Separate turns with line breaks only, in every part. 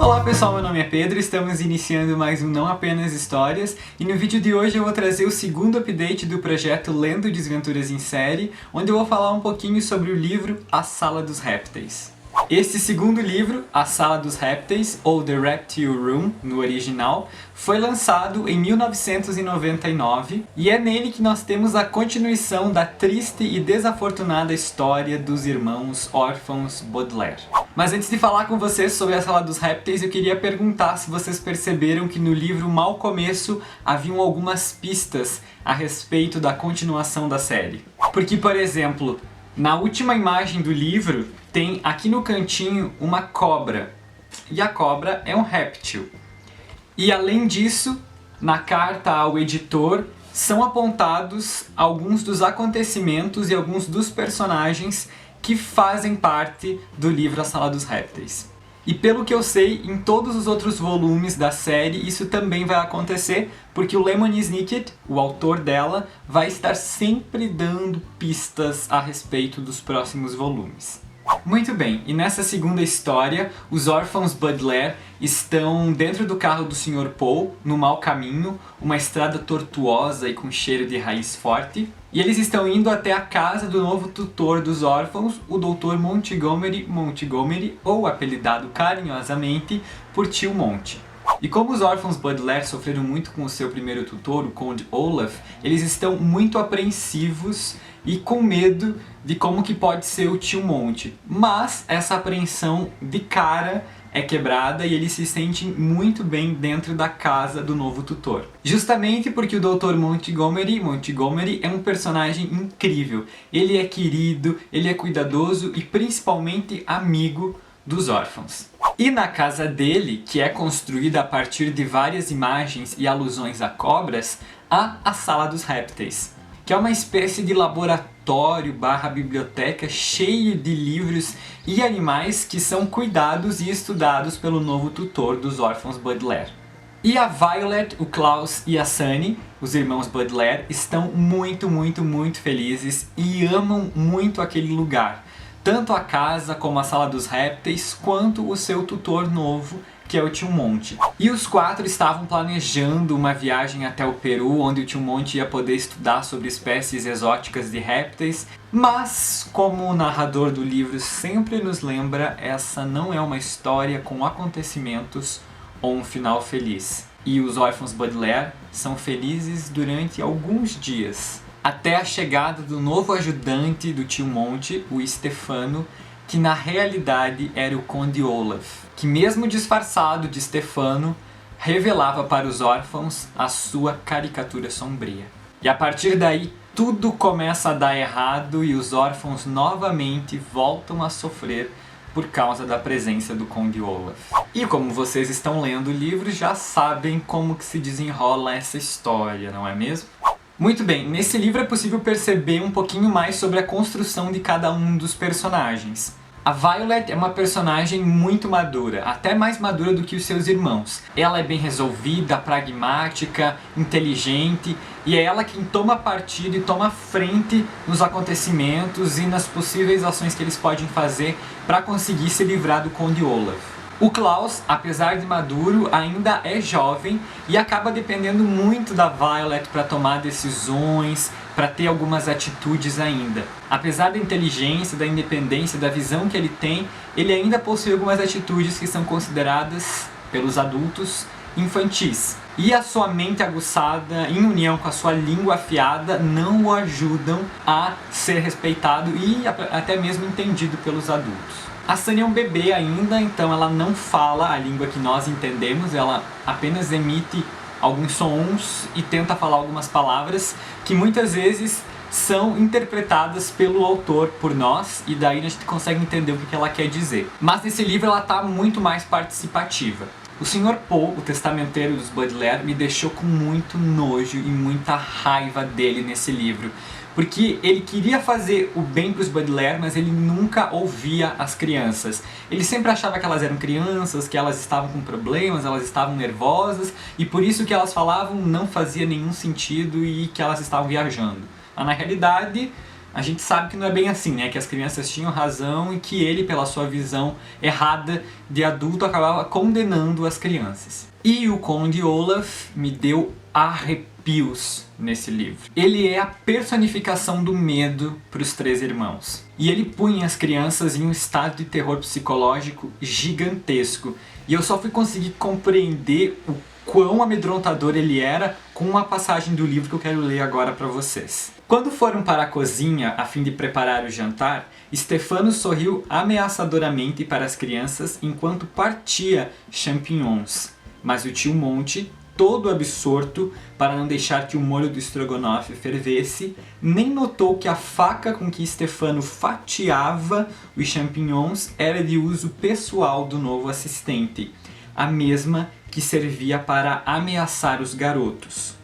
Olá pessoal, meu nome é Pedro, estamos iniciando mais um Não Apenas Histórias e no vídeo de hoje eu vou trazer o segundo update do projeto Lendo Desventuras em Série, onde eu vou falar um pouquinho sobre o livro A Sala dos Répteis. Este segundo livro, A Sala dos Répteis, ou The Reptile Room, no original, foi lançado em 1999 e é nele que nós temos a continuação da triste e desafortunada história dos irmãos órfãos Baudelaire. Mas antes de falar com vocês sobre A Sala dos Répteis, eu queria perguntar se vocês perceberam que no livro Mal Começo haviam algumas pistas a respeito da continuação da série. Porque, por exemplo, na última imagem do livro tem aqui no cantinho uma cobra, e a cobra é um réptil. E além disso, na carta ao editor, são apontados alguns dos acontecimentos e alguns dos personagens que fazem parte do livro A Sala dos Répteis. E pelo que eu sei, em todos os outros volumes da série isso também vai acontecer, porque o Lemony Snicket, o autor dela, vai estar sempre dando pistas a respeito dos próximos volumes. Muito bem, e nessa segunda história, os órfãos Baudelaire estão dentro do carro do Sr. Poe, no mau caminho, uma estrada tortuosa e com cheiro de raiz forte, e eles estão indo até a casa do novo tutor dos órfãos, o Dr. Montgomery, ou apelidado carinhosamente por Tio Monte. E como os órfãos Baudelaire sofreram muito com o seu primeiro tutor, o Conde Olaf, eles estão muito apreensivos e com medo de como que pode ser o Tio Monte. Mas essa apreensão de cara é quebrada e eles se sentem muito bem dentro da casa do novo tutor. Justamente porque o Dr. Montgomery é um personagem incrível. Ele é querido, ele é cuidadoso e principalmente amigo dos órfãos. E na casa dele, que é construída a partir de várias imagens e alusões a cobras, há a Sala dos Répteis, que é uma espécie de laboratório / biblioteca cheio de livros e animais que são cuidados e estudados pelo novo tutor dos órfãos Baudelaire. E a Violet, o Klaus e a Sunny, os irmãos Baudelaire, estão muito felizes e amam muito aquele lugar. Tanto a casa como a Sala dos Répteis, quanto o seu tutor novo, que é o Tio Monte. E os quatro estavam planejando uma viagem até o Peru, onde o Tio Monte ia poder estudar sobre espécies exóticas de répteis. Mas, como o narrador do livro sempre nos lembra, essa não é uma história com acontecimentos ou um final feliz. E os órfãos Baudelaire são felizes durante alguns dias, até a chegada do novo ajudante do Tio Monte, o Stefano, que na realidade era o Conde Olaf, que mesmo disfarçado de Stefano, revelava para os órfãos a sua caricatura sombria. E a partir daí, tudo começa a dar errado e os órfãos novamente voltam a sofrer por causa da presença do Conde Olaf. E como vocês estão lendo o livro, já sabem como que se desenrola essa história, não é mesmo? Muito bem, nesse livro é possível perceber um pouquinho mais sobre a construção de cada um dos personagens. A Violet é uma personagem muito madura, até mais madura do que os seus irmãos. Ela é bem resolvida, pragmática, inteligente, e é ela quem toma partido e toma frente nos acontecimentos e nas possíveis ações que eles podem fazer para conseguir se livrar do Conde Olaf. O Klaus, apesar de maduro, ainda é jovem e acaba dependendo muito da Violet para tomar decisões, para ter algumas atitudes ainda. Apesar da inteligência, da independência, da visão que ele tem, ele ainda possui algumas atitudes que são consideradas, pelos adultos, infantis. E a sua mente aguçada, em união com a sua língua afiada, não o ajudam a ser respeitado e até mesmo entendido pelos adultos. A Sunny é um bebê ainda, então ela não fala a língua que nós entendemos, ela apenas emite alguns sons e tenta falar algumas palavras que muitas vezes são interpretadas pelo autor por nós e daí a gente consegue entender o que ela quer dizer. Mas nesse livro ela está muito mais participativa. O Sr. Poe, o testamenteiro dos Baudelaire, me deixou com muito nojo e muita raiva dele nesse livro. Porque ele queria fazer o bem para os Baudelaire, mas ele nunca ouvia as crianças. Ele sempre achava que elas eram crianças, que elas estavam com problemas, elas estavam nervosas, e por isso que elas falavam não fazia nenhum sentido e que elas estavam viajando. Mas na realidade, a gente sabe que não é bem assim, né? Que as crianças tinham razão e que ele, pela sua visão errada de adulto, acabava condenando as crianças. E o Conde Olaf me deu arrepios nesse livro. Ele é a personificação do medo para os três irmãos. E ele punha as crianças em um estado de terror psicológico gigantesco. E eu só fui conseguir compreender o quão amedrontador ele era com uma passagem do livro que eu quero ler agora para vocês. Quando foram para a cozinha a fim de preparar o jantar, Stefano sorriu ameaçadoramente para as crianças enquanto partia champignons. Mas o tio Monte, todo absorto para não deixar que o molho do estrogonofe fervesse, nem notou que a faca com que Stefano fatiava os champignons era de uso pessoal do novo assistente, a mesma que servia para ameaçar os garotos.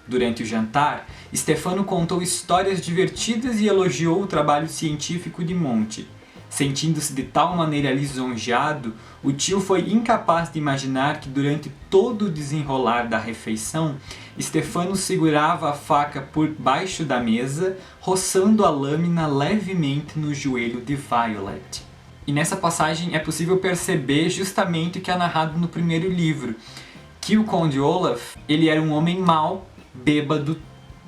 Durante o jantar, Stefano contou histórias divertidas e elogiou o trabalho científico de Monte. Sentindo-se de tal maneira lisonjeado, o tio foi incapaz de imaginar que durante todo o desenrolar da refeição, Stefano segurava a faca por baixo da mesa, roçando a lâmina levemente no joelho de Violet. E nessa passagem é possível perceber justamente o que é narrado no primeiro livro, que o Conde Olaf, ele era um homem mau, bêbado,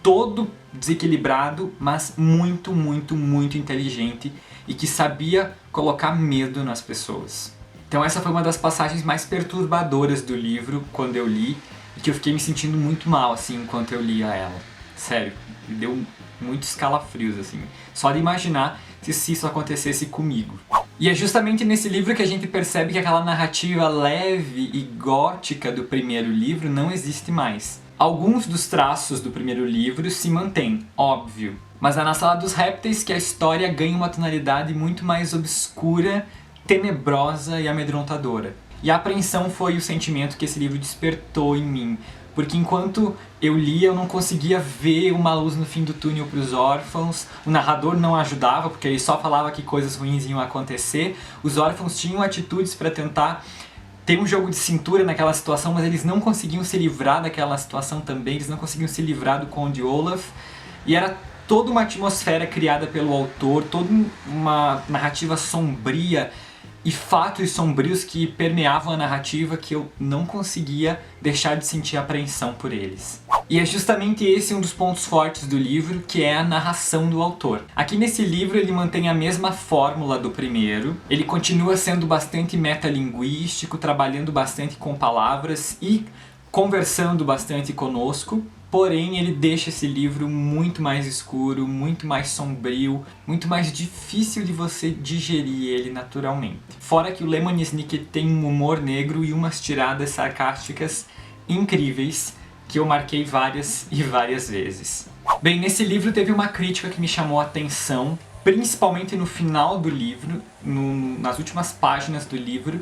todo desequilibrado, mas muito, muito, muito inteligente e que sabia colocar medo nas pessoas. Então essa foi uma das passagens mais perturbadoras do livro quando eu li, e que eu fiquei me sentindo muito mal assim enquanto eu lia ela. Sério, me deu muitos calafrios assim, só de imaginar se isso acontecesse comigo. E é justamente nesse livro que a gente percebe que aquela narrativa leve e gótica do primeiro livro não existe mais. Alguns dos traços do primeiro livro se mantêm, óbvio, mas é na Sala dos Répteis que a história ganha uma tonalidade muito mais obscura, tenebrosa e amedrontadora. E a apreensão foi o sentimento que esse livro despertou em mim, porque enquanto eu lia eu não conseguia ver uma luz no fim do túnel para os órfãos, o narrador não ajudava porque ele só falava que coisas ruins iam acontecer, os órfãos tinham atitudes para tentar ter um jogo de cintura naquela situação, mas eles não conseguiam se livrar daquela situação também, eles não conseguiam se livrar do Conde Olaf, e era toda uma atmosfera criada pelo autor, toda uma narrativa sombria e fatos sombrios que permeavam a narrativa que eu não conseguia deixar de sentir apreensão por eles. E é justamente esse um dos pontos fortes do livro, que é a narração do autor. Aqui nesse livro ele mantém a mesma fórmula do primeiro, ele continua sendo bastante metalinguístico, trabalhando bastante com palavras e conversando bastante conosco, porém ele deixa esse livro muito mais escuro, muito mais sombrio, muito mais difícil de você digerir ele naturalmente. Fora que o Lemony Snicket tem um humor negro e umas tiradas sarcásticas incríveis, que eu marquei várias e várias vezes. Bem, nesse livro teve uma crítica que me chamou a atenção, principalmente no final do livro, nas últimas páginas do livro,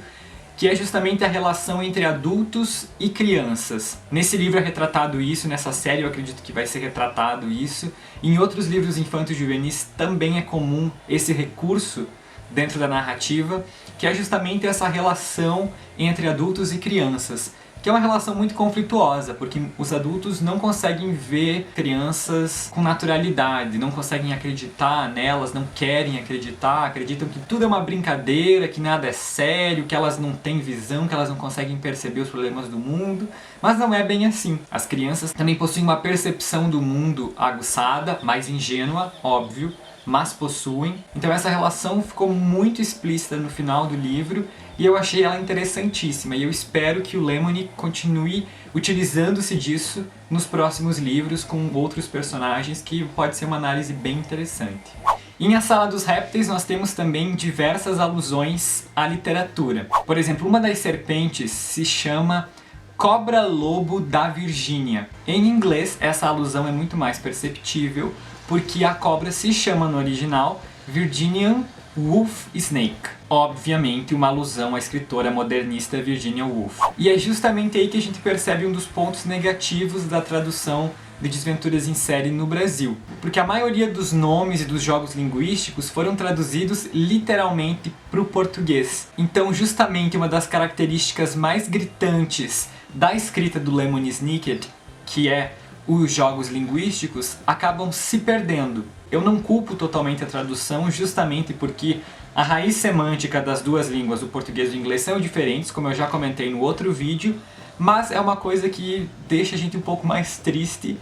que é justamente a relação entre adultos e crianças. Nesse livro é retratado isso, nessa série eu acredito que vai ser retratado isso. Em outros livros infanto-juvenis também é comum esse recurso dentro da narrativa, que é justamente essa relação entre adultos e crianças, que é uma relação muito conflituosa, porque os adultos não conseguem ver crianças com naturalidade, não conseguem acreditar nelas, não querem acreditar, acreditam que tudo é uma brincadeira, que nada é sério, que elas não têm visão, que elas não conseguem perceber os problemas do mundo, mas não é bem assim. As crianças também possuem uma percepção do mundo aguçada, mais ingênua, óbvio, mas possuem. Então essa relação ficou muito explícita no final do livro e eu achei ela interessantíssima, e eu espero que o Lemony continue utilizando-se disso nos próximos livros com outros personagens, que pode ser uma análise bem interessante. E na Sala dos Répteis nós temos também diversas alusões à literatura. Por exemplo, uma das serpentes se chama Cobra-Lobo da Virgínia. Em inglês essa alusão é muito mais perceptível, porque a cobra se chama no original Virginian Woolf Snake. Obviamente uma alusão à escritora modernista Virginia Woolf. E é justamente aí que a gente percebe um dos pontos negativos da tradução de Desventuras em Série no Brasil. Porque a maioria dos nomes e dos jogos linguísticos foram traduzidos literalmente para o português. Então justamente uma das características mais gritantes da escrita do Lemony Snicket, que é os jogos linguísticos, acabam se perdendo. Eu não culpo totalmente a tradução, justamente porque a raiz semântica das duas línguas, o português e o inglês, são diferentes, como eu já comentei no outro vídeo, mas é uma coisa que deixa a gente um pouco mais triste,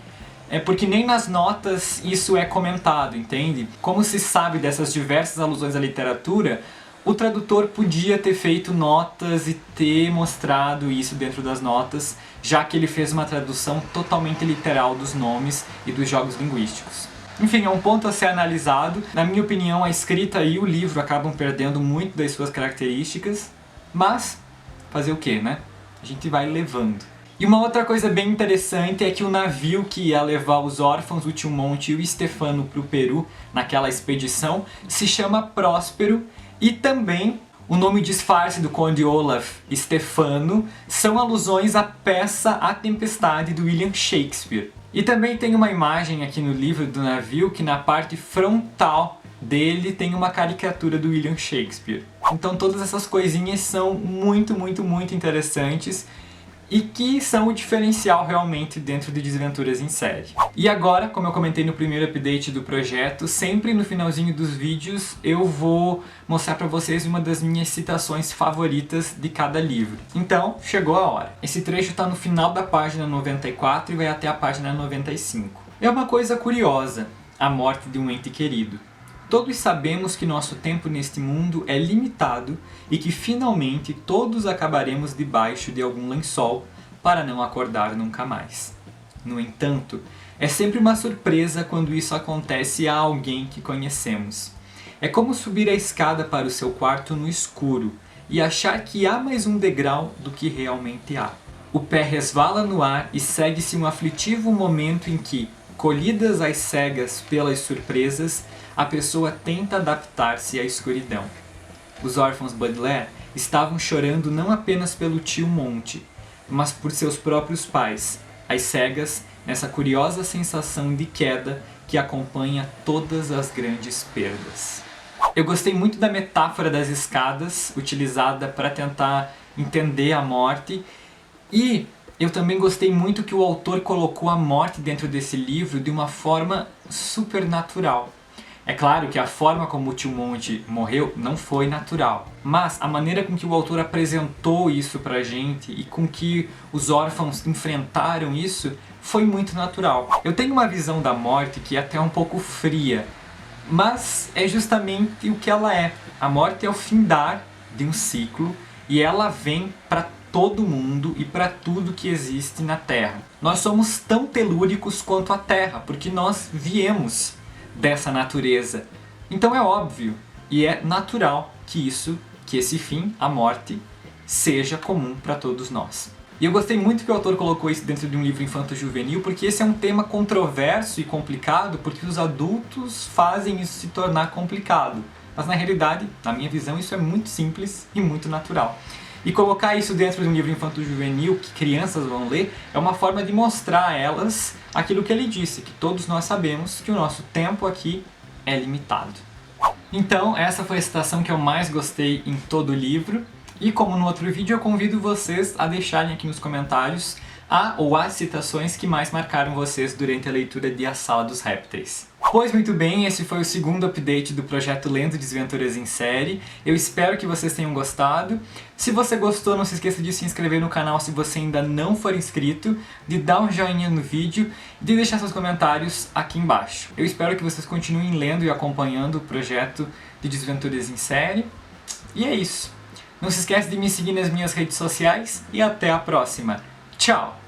porque nem nas notas isso é comentado, entende? Como se sabe dessas diversas alusões à literatura, o tradutor podia ter feito notas e ter mostrado isso dentro das notas, já que ele fez uma tradução totalmente literal dos nomes e dos jogos linguísticos. Enfim, é um ponto a ser analisado. Na minha opinião, a escrita e o livro acabam perdendo muito das suas características, mas fazer o quê, né? A gente vai levando. E uma outra coisa bem interessante é que o navio que ia levar os órfãos, o Tio Monte e o Stefano para o Peru, naquela expedição, se chama Próspero, e também o nome disfarce do Conde Olaf, Stefano, são alusões à peça A Tempestade do William Shakespeare. E também tem uma imagem aqui no livro do navio que na parte frontal dele tem uma caricatura do William Shakespeare. Então todas essas coisinhas são muito interessantes e que são o diferencial realmente dentro de Desventuras em Série. E agora, como eu comentei no primeiro update do projeto, sempre no finalzinho dos vídeos eu vou mostrar pra vocês uma das minhas citações favoritas de cada livro. Então, chegou a hora. Esse trecho tá no final da página 94 e vai até a página 95. É uma coisa curiosa, a morte de um ente querido. Todos sabemos que nosso tempo neste mundo é limitado e que finalmente todos acabaremos debaixo de algum lençol para não acordar nunca mais. No entanto, é sempre uma surpresa quando isso acontece a alguém que conhecemos. É como subir a escada para o seu quarto no escuro e achar que há mais um degrau do que realmente há. O pé resvala no ar e segue-se um aflitivo momento em que, colhidas às cegas pelas surpresas, a pessoa tenta adaptar-se à escuridão. Os órfãos Baudelaire estavam chorando não apenas pelo tio Monte, mas por seus próprios pais, às cegas, nessa curiosa sensação de queda que acompanha todas as grandes perdas. Eu gostei muito da metáfora das escadas, utilizada para tentar entender a morte, e eu também gostei muito que o autor colocou a morte dentro desse livro de uma forma supernatural. É claro que a forma como o Tio Monte morreu não foi natural, mas a maneira com que o autor apresentou isso pra gente e com que os órfãos enfrentaram isso foi muito natural. Eu tenho uma visão da morte que é até um pouco fria, mas é justamente o que ela é. A morte é o findar de um ciclo e ela vem para todo mundo e para tudo que existe na Terra. Nós somos tão telúricos quanto a Terra, porque nós viemos dessa natureza. Então é óbvio e é natural que esse fim, a morte, seja comum para todos nós. E eu gostei muito que o autor colocou isso dentro de um livro infanto-juvenil, porque esse é um tema controverso e complicado, porque os adultos fazem isso se tornar complicado. Mas na realidade, na minha visão, isso é muito simples e muito natural. E colocar isso dentro de um livro infanto-juvenil que crianças vão ler é uma forma de mostrar a elas aquilo que ele disse, que todos nós sabemos que o nosso tempo aqui é limitado. Então, essa foi a citação que eu mais gostei em todo o livro. E como no outro vídeo, eu convido vocês a deixarem aqui nos comentários a ou as citações que mais marcaram vocês durante a leitura de A Sala dos Répteis. Pois muito bem, esse foi o segundo update do projeto Lendo Desventuras em Série. Eu espero que vocês tenham gostado. Se você gostou, não se esqueça de se inscrever no canal se você ainda não for inscrito, de dar um joinha no vídeo e de deixar seus comentários aqui embaixo. Eu espero que vocês continuem lendo e acompanhando o projeto de Desventuras em Série. E é isso. Não se esqueça de me seguir nas minhas redes sociais e até a próxima. Tchau!